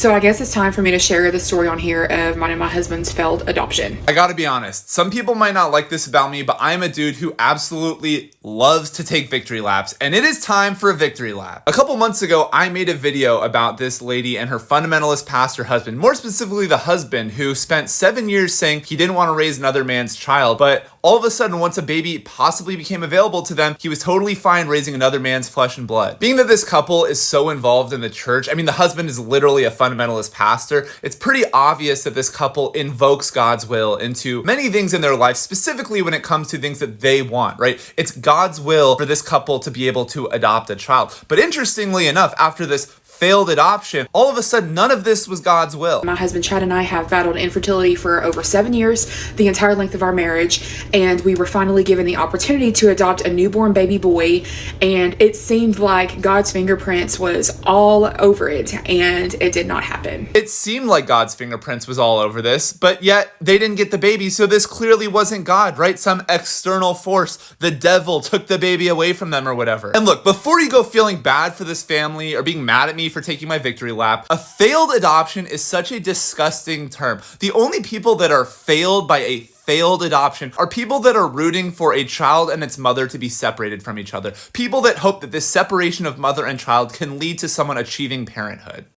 So I guess it's time for me to share the story on here of mine and my husband's failed adoption. I gotta be honest, some people might not like this about me, but I'm a dude who absolutely loves to take victory laps, and it is time for a victory lap. A couple months ago, I made a video about this lady and her fundamentalist pastor husband, more specifically the husband who spent 7 years saying he didn't want to raise another man's child, but all of a sudden, once a baby possibly became available to them, he was totally fine raising another man's flesh and blood. Being that this couple is so involved in the church, I mean, the husband is literally a fundamentalist pastor, it's pretty obvious that this couple invokes God's will into many things in their life, specifically when it comes to things that they want, right? It's God's will for this couple to be able to adopt a child. But interestingly enough, after this failed adoption, all of a sudden, none of this was God's will. My husband Chad and I have battled infertility for over 7 years, the entire length of our marriage, and we were finally given the opportunity to adopt a newborn baby boy, and it seemed like God's fingerprints was all over it, and it did not happen. It seemed like God's fingerprints was all over this, but yet they didn't get the baby, so this clearly wasn't God, right? Some external force, the devil, took the baby away from them or whatever. And look, before you go feeling bad for this family or being mad at me for taking my victory lap, a failed adoption is such a disgusting term. The only people that are failed by a failed adoption are people that are rooting for a child and its mother to be separated from each other. People that hope that this separation of mother and child can lead to someone achieving parenthood.